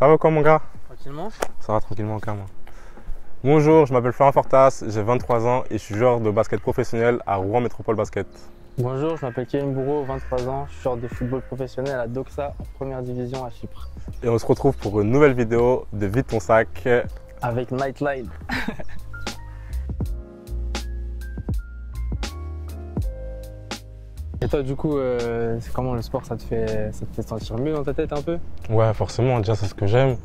Ça va quoi mon gars? Tranquillement. Ça va tranquillement quand même. Bonjour, je m'appelle Florent Fortas, j'ai 23 ans et je suis joueur de basket professionnel à Rouen Métropole Basket. Bonjour, je m'appelle Kevin Bourreau, 23 ans, je suis joueur de football professionnel à Doxa, en première division à Chypre. Et on se retrouve pour une nouvelle vidéo de Vide ton sac. Avec Nightline. Et toi du coup, comment le sport ça te fait sentir mieux dans ta tête un peu? Ouais, forcément, déjà c'est ce que j'aime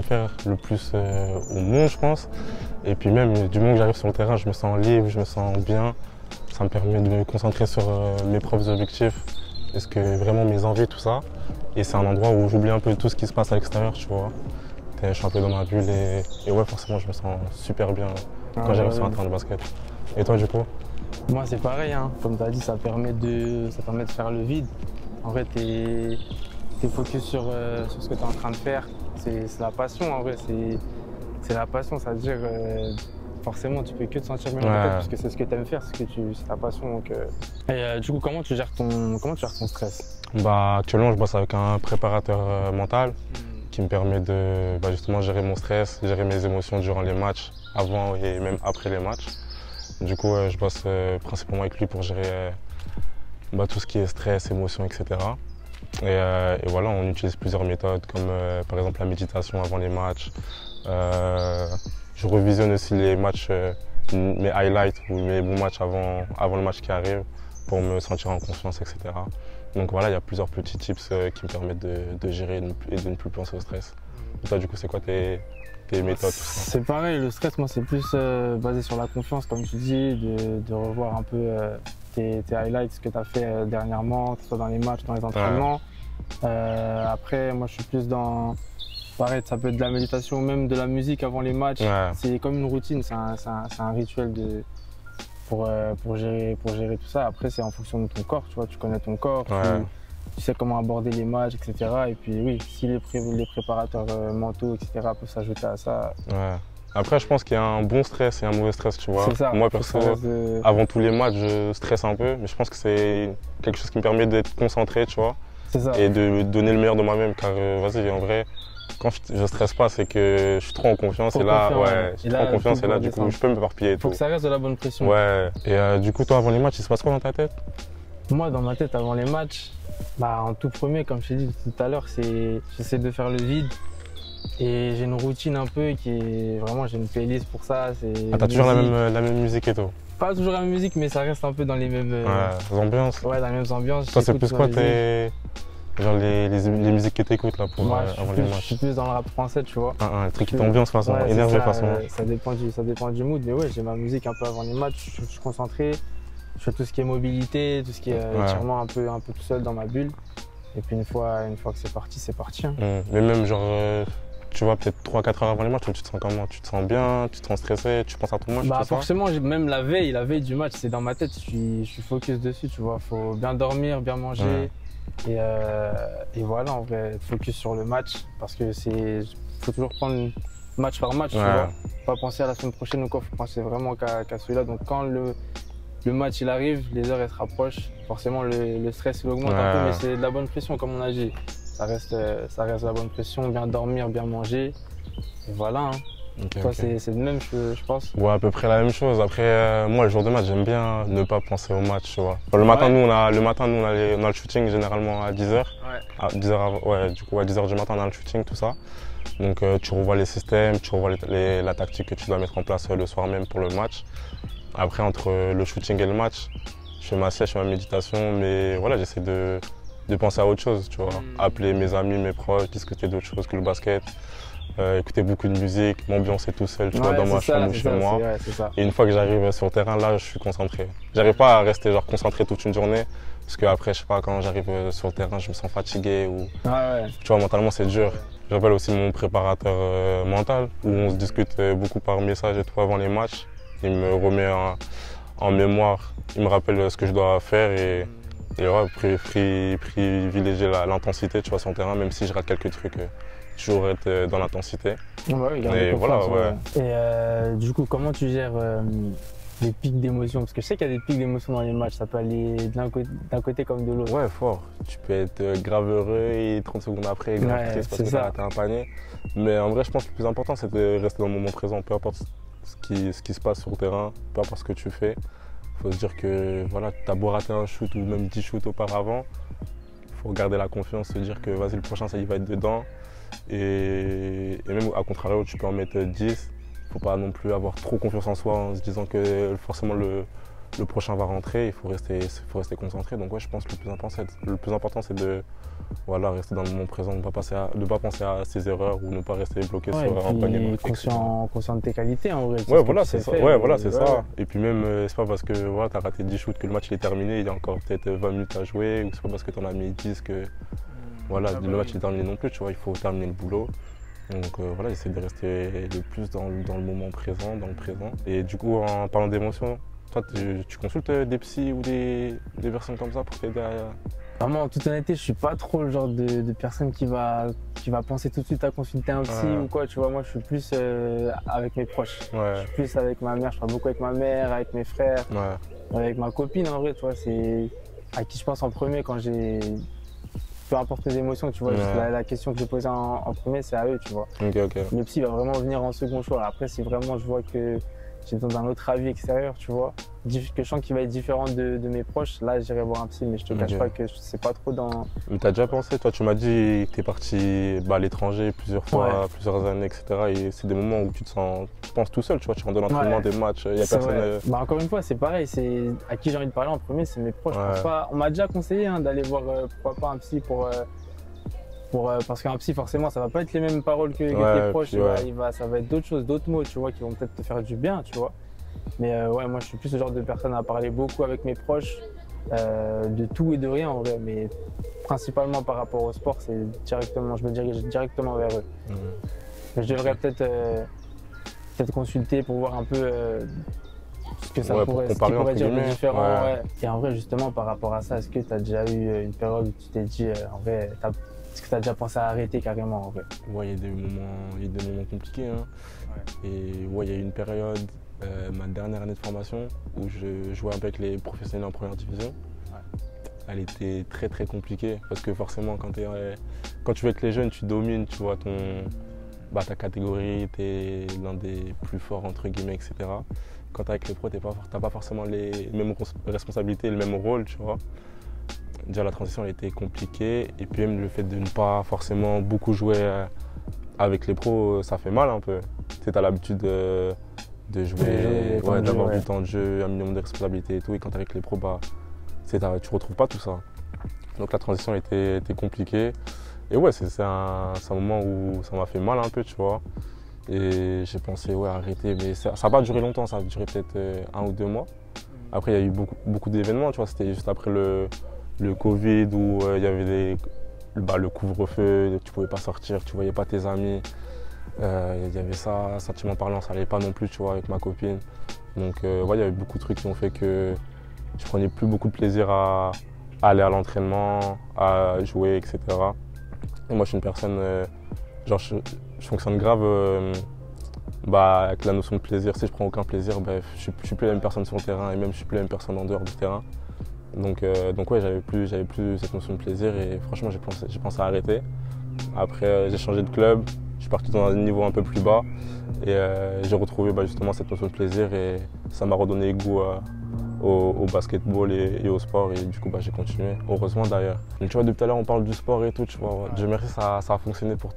faire le plus au monde je pense. Et puis même du moment que j'arrive sur le terrain, je me sens libre, je me sens bien. Ça me permet de me concentrer sur mes propres objectifs, est-ce que vraiment mes envies, tout ça. Et c'est un endroit où j'oublie un peu tout ce qui se passe à l'extérieur, tu vois. Je suis un peu dans ma bulle et ouais, forcément, je me sens super bien quand j'arrive sur un terrain de basket. Et toi, du coup? Moi, c'est pareil, hein. Comme tu as dit, ça permet de faire le vide. En vrai, tu es focus sur ce que tu es en train de faire. C'est la passion, en vrai. C'est la passion, c'est-à-dire forcément, tu peux que te sentir bien dans ta tête parce que c'est ce que tu aimes faire, c'est ta passion. Donc, Et du coup, comment tu gères ton stress? Bah, actuellement, je bosse avec un préparateur mental qui me permet de justement gérer mon stress, gérer mes émotions durant les matchs, avant et même après les matchs. Du coup, je bosse principalement avec lui pour gérer tout ce qui est stress, émotions, etc. Et voilà, on utilise plusieurs méthodes comme par exemple la méditation avant les matchs. Je revisionne aussi les matchs, mes highlights ou mes bons matchs avant le match qui arrive pour me sentir en confiance, etc. Donc voilà, il y a plusieurs petits tips qui me permettent de gérer et de ne plus penser au stress. Et toi, du coup, c'est quoi tes méthodes, tout ça? C'est pareil, le stress, moi, c'est plus basé sur la confiance, comme tu dis, de revoir un peu tes highlights, ce que tu as fait dernièrement, que ce soit dans les matchs, dans les entraînements. Après, moi, je suis plus dans... Pareil, ça peut être de la méditation ou même de la musique avant les matchs. C'est comme une routine, c'est un rituel pour gérer tout ça. Après, c'est en fonction de ton corps, tu vois, tu connais ton corps, tu sais comment aborder les matchs, etc. Et puis oui, si les préparateurs mentaux, etc. peuvent s'ajouter à ça. Après, je pense qu'il y a un bon stress et un mauvais stress, tu vois. C'est ça. Moi, perso, avant tous les matchs, je stresse un peu, mais je pense que c'est quelque chose qui me permet d'être concentré, tu vois. C'est ça. Et de donner le meilleur de moi-même, car vas-y, en vrai, quand je stresse pas, c'est que je suis trop en confiance. Et là, du coup, je peux m'éparpiller et tout. Faut que ça reste de la bonne pression. Ouais. Et du coup, toi, avant les matchs, il se passe quoi dans ta tête? Moi, dans ma tête, avant les matchs, en tout premier, comme je t'ai dit tout à l'heure, j'essaie de faire le vide. Et j'ai une routine un peu qui est vraiment, j'ai une playlist pour ça. T'as toujours la même musique et tout? Pas toujours la même musique, mais ça reste un peu dans les mêmes ambiances. Ouais, dans les mêmes ambiances. Toi, c'est plus quoi genre les musiques que t'écoutes là pour avant les matchs? Je suis plus dans le rap français, tu vois. Un truc qui t'ambiance façon, énervé façon. Ça dépend du mood, mais ouais, j'ai ma musique un peu avant les matchs, je suis concentré. Je fais tout ce qui est mobilité, tout ce qui est étirement un peu tout seul dans ma bulle. Et puis une fois que c'est parti. Hein. Mais même genre, tu vois, peut-être 3-4 heures avant les matchs, tu te sens comment? Tu te sens bien? Tu te sens stressé? Tu penses à ton match? Forcément, même la veille du match, c'est dans ma tête, je suis focus dessus, tu vois. Faut bien dormir, bien manger. Et voilà, en vrai, focus sur le match. Parce que faut toujours prendre match par match, tu vois. Pas penser à la semaine prochaine ou quoi, faut penser vraiment qu'à celui-là. Donc quand le match il arrive, les heures elles se rapprochent, forcément le stress il augmente un peu, mais c'est de la bonne pression comme on a dit. Ça reste de la bonne pression, bien dormir, bien manger, et voilà. Hein. Toi c'est le même je pense? Ouais, à peu près la même chose. Après moi le jour de match j'aime bien ne pas penser au match, tu vois. Le matin nous on a le shooting généralement à 10h. À 10h, du coup à 10h du matin on a le shooting, tout ça. Donc tu revois les systèmes, tu revois la tactique que tu dois mettre en place le soir même pour le match. Après, entre le shooting et le match, je fais ma sieste, je fais ma méditation, mais voilà, j'essaie de penser à autre chose, tu vois. Appeler mes amis, mes proches, discuter d'autre chose que le basket, écouter beaucoup de musique, m'ambiancer tout seul, tu vois, dans ma chambre ou chez moi. Et une fois que j'arrive sur le terrain, là, je suis concentré. J'arrive pas à rester genre concentré toute une journée, parce qu'après, je sais pas, quand j'arrive sur le terrain, je me sens fatigué ou... Tu vois, mentalement, c'est dur. J'appelle aussi mon préparateur mental, où on se discute beaucoup par message et tout avant les matchs. Il me remet en mémoire, il me rappelle ce que je dois faire et privilégier l'intensité, tu vois, sur le terrain, même si je rate quelques trucs, toujours être dans l'intensité. Et voilà, Et du coup, comment tu gères des pics d'émotion? Parce que je sais qu'il y a des pics d'émotion dans les matchs, ça peut aller d'un côté comme de l'autre. Ouais, fort. Tu peux être grave heureux et 30 secondes après, grave triste parce que t'as raté un panier. Mais en vrai, je pense que le plus important, c'est de rester dans le moment présent, peu importe ce qui se passe sur le terrain, peu importe ce que tu fais. Il faut se dire que voilà, tu as beau rater un shoot ou même 10 shoots auparavant, il faut garder la confiance, se dire que vas-y, le prochain, ça y va être dedans. Et même à contrario, tu peux en mettre 10. Il ne faut pas non plus avoir trop confiance en soi en se disant que forcément le prochain va rentrer. Il faut rester concentré. Donc ouais, je pense que le plus important, c'est de voilà, rester dans le moment présent, de ne pas penser à ses erreurs ou ne pas rester bloqué sur un panier marqué. Conscient de tes qualités en vrai. Ouais, voilà, c'est ça. Ouais, voilà, c'est ça. Et puis même, c'est pas parce que voilà, tu as raté 10 shoots que le match il est terminé, il y a encore peut-être 20 minutes à jouer, ou c'est pas parce que tu en as mis 10 que voilà, le match est terminé non plus, tu vois, il faut terminer le boulot. Donc voilà, j'essaie de rester le plus dans le moment présent, dans le présent. Et du coup, en parlant d'émotions, toi, tu consultes des psys ou des personnes comme ça pour t'aider à... Vraiment, en toute honnêteté, je suis pas trop le genre de personne qui va penser tout de suite à consulter un psy ou quoi, tu vois. Moi, je suis plus avec mes proches. Ouais. Je suis plus avec ma mère, je parle beaucoup avec ma mère, avec mes frères, avec ma copine, en vrai, tu vois. C'est à qui je pense en premier quand j'ai... Peu importe les émotions, tu vois, juste la question que je posais en premier, c'est à eux, tu vois. Okay. Le psy va vraiment venir en second choix. Après, si vraiment je vois que j'ai besoin d'un autre avis extérieur, tu vois, que je sens qu'il va être différent de mes proches, là, j'irai voir un psy, mais je te cache pas que c'est pas trop dans... Mais t'as déjà pensé, toi, tu m'as dit que t'es parti à l'étranger plusieurs fois, plusieurs années, etc. Et c'est des moments où tu penses tout seul, tu vois, tu rentres dans l'entraînement des matchs, il y a personne... Bah, encore une fois, c'est pareil, c'est à qui j'ai envie de parler en premier, c'est mes proches. Je pense pas... On m'a déjà conseillé d'aller voir, pourquoi pas, un psy parce qu'un psy, forcément, ça va pas être les mêmes paroles que tes proches. Ça va être d'autres choses, d'autres mots, tu vois, qui vont peut-être te faire du bien, tu vois. Mais moi, je suis plus ce genre de personne à parler beaucoup avec mes proches, de tout et de rien en vrai. Mais principalement par rapport au sport, je me dirige directement vers eux. Mais je devrais peut-être consulter pour voir un peu ce que ça pourrait dire de différent. Et en vrai, justement, par rapport à ça, est-ce que tu as déjà eu une période où tu t'es dit, en vrai, est-ce que tu as déjà pensé à arrêter carrément en vrai? Ouais, il y a des moments compliqués. Hein. Et ouais, il y a eu une période, ma dernière année de formation, où je jouais un peu avec les professionnels en première division. Elle était très très compliquée parce que forcément, quand tu joues avec les jeunes, tu domines, tu vois, ta catégorie, tu es l'un des plus forts, entre guillemets, etc. Quand tu es avec les pros, tu n'as pas forcément les mêmes responsabilités, le même rôle, tu vois. Déjà, la transition elle était compliquée et puis même le fait de ne pas forcément beaucoup jouer avec les pros, ça fait mal un peu. Tu as l'habitude de jouer, d'avoir du temps de jeu, un minimum de responsabilité et tout. Et quand tu es avec les pros, tu ne retrouves pas tout ça. Donc la transition était compliquée. Et ouais, c'est un moment où ça m'a fait mal un peu, tu vois. Et j'ai pensé, arrêter. Mais ça n'a pas duré longtemps, ça a duré peut-être 1 ou 2 mois. Après, il y a eu beaucoup d'événements, tu vois. C'était juste après le Covid où il y avait le couvre-feu, tu pouvais pas sortir, tu voyais pas tes amis. Il y avait ça, sentiment parlant, ça allait pas non plus, tu vois, avec ma copine. Donc il y avait beaucoup de trucs qui ont fait que je prenais plus beaucoup de plaisir à aller à l'entraînement, à jouer, etc. Et moi je suis une personne, je fonctionne grave avec la notion de plaisir. Si je prends aucun plaisir, je suis plus la même personne sur le terrain et même je suis plus la même personne en dehors du terrain. Donc j'avais plus cette notion de plaisir et franchement j'ai pensé à arrêter. Après j'ai changé de club, je suis parti dans un niveau un peu plus bas et j'ai retrouvé justement cette notion de plaisir et ça m'a redonné goût au basketball et au sport et du coup j'ai continué, heureusement d'ailleurs. Tu vois, depuis tout à l'heure on parle du sport et tout, tu vois, Dieu merci ça a fonctionné pour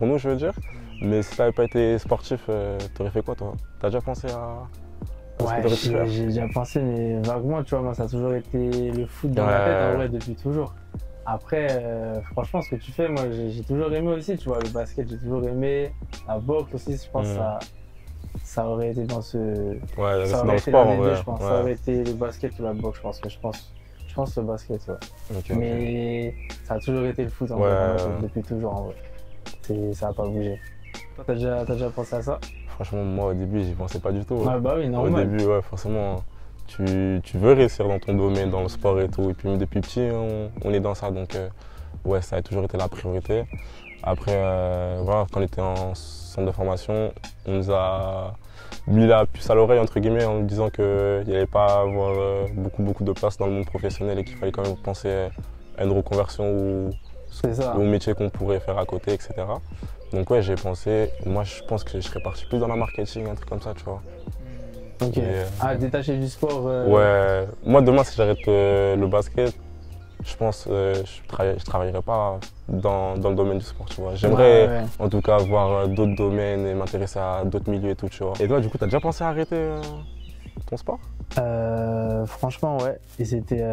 nous je veux dire. Mais si tu n'avais pas été sportif, tu aurais fait quoi toi? Tu as déjà pensé à... j'ai déjà pensé, mais vaguement, tu vois, moi ça a toujours été le foot dans ma tête en vrai depuis toujours. Après, franchement, ce que tu fais, moi j'ai toujours aimé aussi, tu vois, le basket, j'ai toujours aimé, la boxe aussi, je pense que ça aurait été dans ce... Ouais, c'est dans le sport en vrai. Je pense. Ça aurait été le basket ou la boxe, je pense le basket, mais ça a toujours été le foot en vrai, depuis toujours en vrai. Ça n'a pas bougé. Toi, t'as déjà pensé à ça? Franchement, moi au début, j'y pensais pas du tout. Oui, normal. Au début, forcément, tu veux réussir dans ton domaine, dans le sport et tout. Et puis depuis petit, on est dans ça, donc ça a toujours été la priorité. Après, voilà, quand on était en centre de formation, on nous a mis la puce à l'oreille, entre guillemets, en nous disant qu'il n'y allait pas avoir beaucoup de place dans le monde professionnel et qu'il fallait quand même penser à une reconversion ou au métier qu'on pourrait faire à côté, etc. Donc ouais, j'ai pensé, moi je pense que je serais parti plus dans le marketing, un truc comme ça, tu vois. Ok. Détaché du sport. Ouais, moi demain si j'arrête le basket, je pense je travaillerai pas dans le domaine du sport, tu vois. J'aimerais en tout cas voir d'autres domaines et m'intéresser à d'autres milieux et tout, tu vois. Et toi, du coup, t'as déjà pensé à arrêter ton sport? Franchement, ouais. Et c'était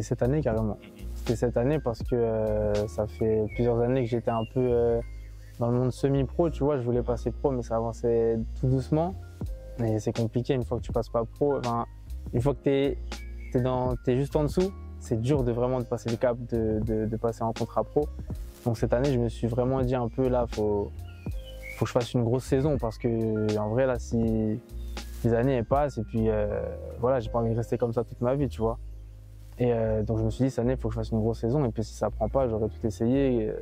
cette année carrément. C'était cette année parce que ça fait plusieurs années que j'étais un peu dans le monde semi-pro, tu vois. Je voulais passer pro, mais ça avançait tout doucement. Et c'est compliqué une fois que tu passes pas pro. Enfin, une fois que t'es juste en dessous, c'est dur de vraiment de passer le cap, de passer en contrat pro. Donc cette année, je me suis vraiment dit un peu là, faut que je fasse une grosse saison parce que en vrai là, si les années elles passent et puis voilà, j'ai pas envie de rester comme ça toute ma vie, tu vois. Et donc je me suis dit cette année, il faut que je fasse une grosse saison et puis si ça prend pas, j'aurais tout essayé.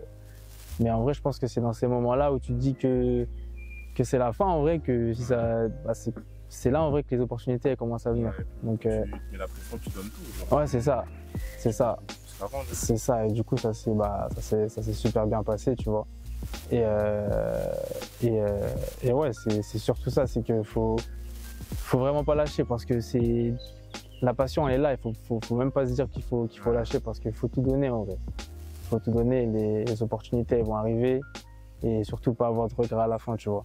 Mais en vrai, je pense que c'est dans ces moments-là où tu te dis que c'est la fin en vrai, que si ça, c'est là en vrai que les opportunités elles commencent à venir. Donc, mais la pression, tu donnes tout. Ouais, c'est ça. C'est ça. Et du coup, ça s'est super bien passé, tu vois. Et ouais, c'est surtout ça, c'est qu'il faut vraiment pas lâcher parce que la passion elle est là. Il faut même pas se dire qu'il faut lâcher parce qu'il faut tout donner en vrai. Il faut tout donner, les opportunités elles vont arriver et surtout pas avoir de regrets à la fin, tu vois.